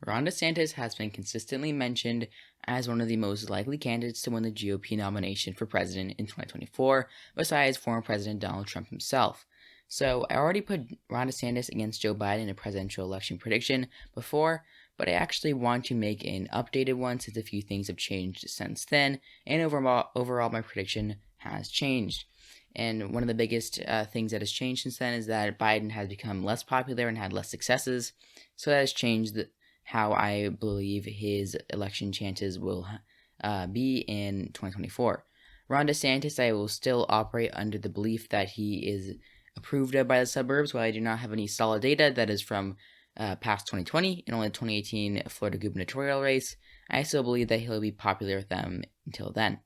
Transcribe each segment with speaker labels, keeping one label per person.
Speaker 1: Ron DeSantis has been consistently mentioned as one of the most likely candidates to win the GOP nomination for president in 2024, besides former President Donald Trump himself. So I already put Ron DeSantis against Joe Biden in a presidential election prediction before, but I actually want to make an updated one since a few things have changed since then, and overall my prediction has changed. And one of the biggest things that has changed since then is that Biden has become less popular and had less successes. So that has changed how I believe his election chances will be in 2024. Ron DeSantis, I will still operate under the belief that he is approved of by the suburbs, while I do not have any solid data that is from past 2020 and only the 2018 Florida gubernatorial race. I still believe that he'll be popular with them until then.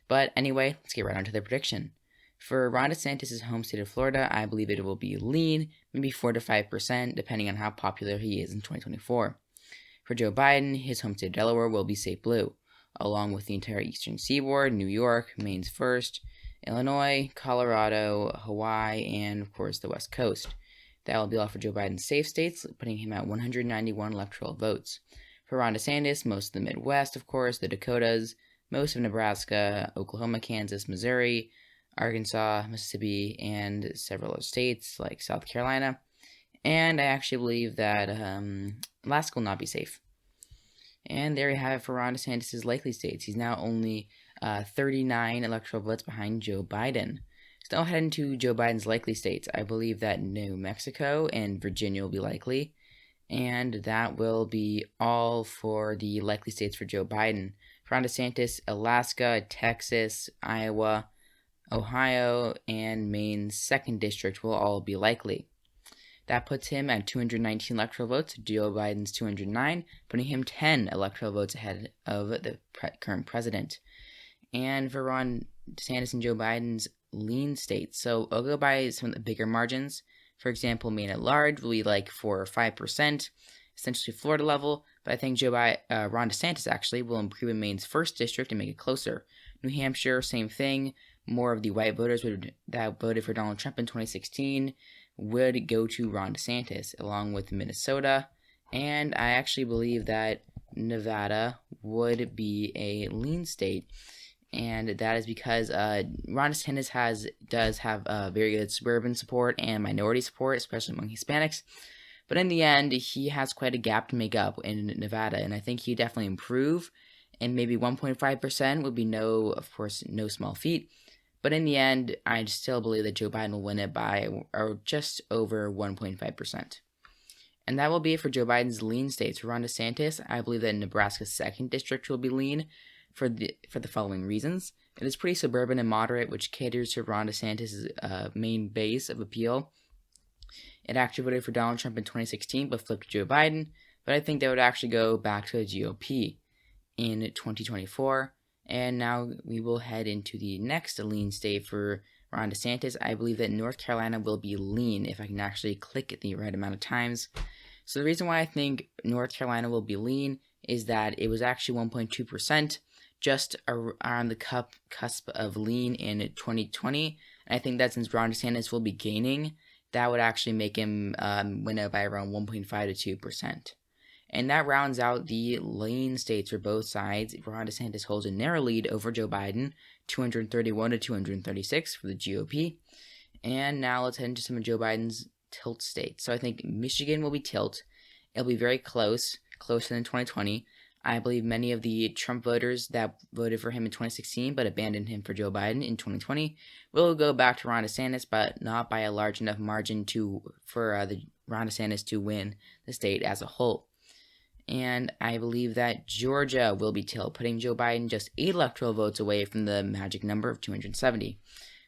Speaker 1: But anyway, let's get right on to the prediction. For Ron DeSantis' home state of Florida, I believe it will be lean, maybe 4 to 5%, depending on how popular he is in 2024. For Joe Biden, his home state of Delaware will be safe blue, along with the entire eastern seaboard, New York, Maine's first, Illinois, Colorado, Hawaii, and of course the West Coast. That will be all for Joe Biden's safe states, putting him at 191 electoral votes. For Ron DeSantis, most of the Midwest, of course, the Dakotas, most of Nebraska, Oklahoma, Kansas, Missouri, Arkansas, Mississippi, and several other states like South Carolina. And I actually believe that Alaska will not be safe. And there you have it for Ron DeSantis' likely states. He's now only 39 electoral votes behind Joe Biden. So now head into Joe Biden's likely states. I believe that New Mexico and Virginia will be likely. And that will be all for the likely states for Joe Biden. For Ron DeSantis, Alaska, Texas, Iowa, Ohio, and Maine's 2nd district will all be likely. That puts him at 219 electoral votes, Joe Biden's 209, putting him 10 electoral votes ahead of the current president. And for Ron DeSantis and Joe Biden's lean states, so I'll go by some of the bigger margins. For example, Maine at large will be like 4 or 5%, essentially Florida level, but I think Ron DeSantis actually will improve in Maine's 1st district and make it closer. New Hampshire, same thing. More of the white voters that voted for Donald Trump in 2016 would go to Ron DeSantis, along with Minnesota, and I actually believe that Nevada would be a lean state, and that is because Ron DeSantis does have very good suburban support and minority support, especially among Hispanics, but in the end, he has quite a gap to make up in Nevada, and I think he definitely improve, and maybe 1.5% would be no small feat. But in the end, I still believe that Joe Biden will win it by or just over 1.5%. And that will be it for Joe Biden's lean states. For Ron DeSantis, I believe that Nebraska's 2nd district will be lean for the following reasons. It is pretty suburban and moderate, which caters to Ron DeSantis' main base of appeal. It actually voted for Donald Trump in 2016, but flipped to Joe Biden. But I think they would actually go back to the GOP in 2024. And now we will head into the next lean state for Ron DeSantis. I believe that North Carolina will be lean if I can actually click it the right amount of times. So the reason why I think North Carolina will be lean is that it was actually 1.2%, just around the cusp of lean in 2020. And I think that since Ron DeSantis will be gaining, that would actually make him win out by around 1.5 to 2%. And that rounds out the lean states for both sides. Ron DeSantis holds a narrow lead over Joe Biden, 231 to 236 for the GOP. And now let's head into some of Joe Biden's tilt states. So I think Michigan will be tilt. It'll be very closer than 2020. I believe many of the Trump voters that voted for him in 2016 but abandoned him for Joe Biden in 2020 will go back to Ron DeSantis, but not by a large enough margin for the Ron DeSantis to win the state as a whole. And I believe that Georgia will be tilt, putting Joe Biden just 8 electoral votes away from the magic number of 270.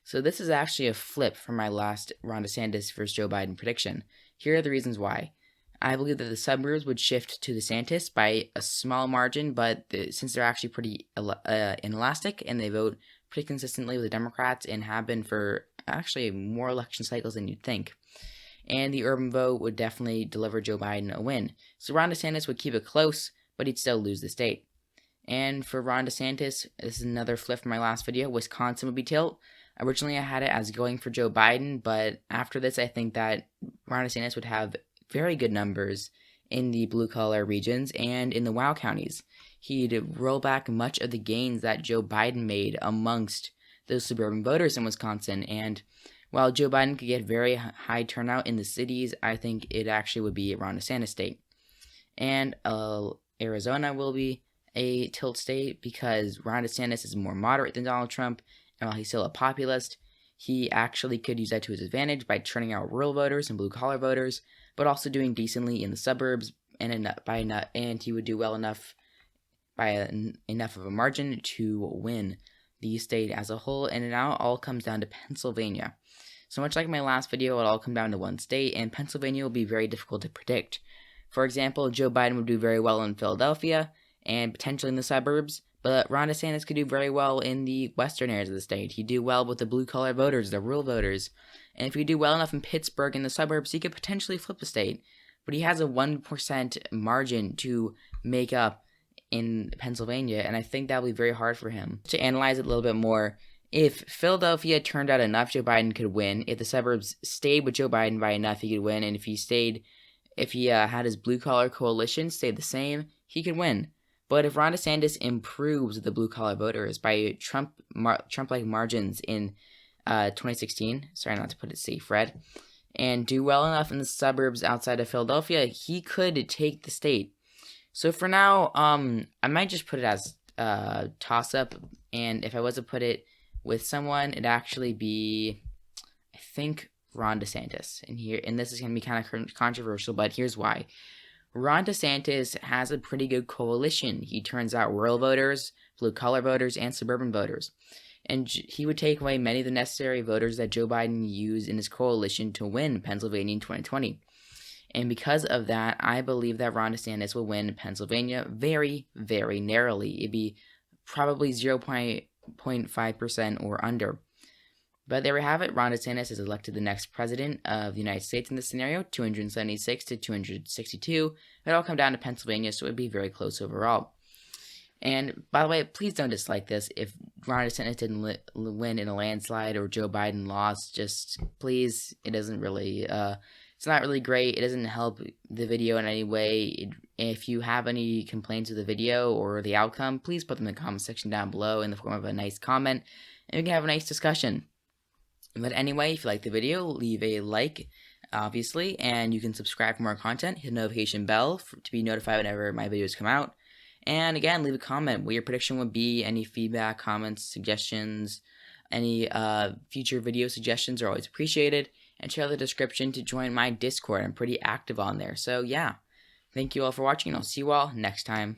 Speaker 1: So this is actually a flip from my last Ron DeSantis versus Joe Biden prediction. Here are the reasons why. I believe that the suburbs would shift to DeSantis by a small margin, but since they're actually pretty inelastic and they vote pretty consistently with the Democrats and have been for actually more election cycles than you'd think. And the urban vote would definitely deliver Joe Biden a win. So Ron DeSantis would keep it close, but he'd still lose the state. And for Ron DeSantis, this is another flip from my last video, Wisconsin would be tilt. Originally I had it as going for Joe Biden, but after this I think that Ron DeSantis would have very good numbers in the blue-collar regions and in the WOW counties. He'd roll back much of the gains that Joe Biden made amongst those suburban voters in Wisconsin. And while Joe Biden could get very high turnout in the cities, I think it actually would be Ron DeSantis state. And Arizona will be a tilt state because Ron DeSantis is more moderate than Donald Trump, and while he's still a populist, he actually could use that to his advantage by turning out rural voters and blue-collar voters, but also doing decently in the suburbs, and he would do well enough by enough of a margin to win the state as a whole. And it now all comes down to Pennsylvania. So much like my last video, it'll all come down to one state, and Pennsylvania will be very difficult to predict. For example, Joe Biden would do very well in Philadelphia and potentially in the suburbs, but Ron DeSantis could do very well in the western areas of the state. He'd do well with the blue-collar voters, the rural voters. And if he do well enough in Pittsburgh in the suburbs, he could potentially flip the state. But he has a 1% margin to make up in Pennsylvania, and I think that'll be very hard for him. To analyze it a little bit more, if Philadelphia turned out enough, Joe Biden could win. If the suburbs stayed with Joe Biden by enough, he could win. And if he had his blue-collar coalition stay the same, he could win. But if Ron DeSantis improves the blue-collar voters by Trump-like margins in 2016, sorry not to put it safe, Fred, and do well enough in the suburbs outside of Philadelphia, he could take the state. So for now, I might just put it as a toss-up, and if I was to put it with someone, it'd actually be, I think, Ron DeSantis. And this is going to be kind of controversial, but here's why. Ron DeSantis has a pretty good coalition. He turns out rural voters, blue-collar voters, and suburban voters. And he would take away many of the necessary voters that Joe Biden used in his coalition to win Pennsylvania in 2020. And because of that, I believe that Ron DeSantis will win Pennsylvania very, very narrowly. It'd be probably 0.5% or under. But there we have it. Ron DeSantis is elected the next president of the United States in this scenario, 276 to 262. It'll all come down to Pennsylvania, so it would be very close overall. And by the way, please don't dislike this. If Ron DeSantis didn't win in a landslide or Joe Biden lost, just please, it doesn't really, it's not really great. It doesn't help the video in any way. If you have any complaints with the video or the outcome, please put them in the comment section down below in the form of a nice comment, and we can have a nice discussion. But anyway, if you like the video, leave a like, obviously, and you can subscribe for more content. Hit the notification bell to be notified whenever my videos come out. And again, leave a comment what your prediction would be. Any feedback, comments, suggestions, any future video suggestions are always appreciated. And check out the description to join my Discord. I'm pretty active on there. So yeah, thank you all for watching, and I'll see you all next time.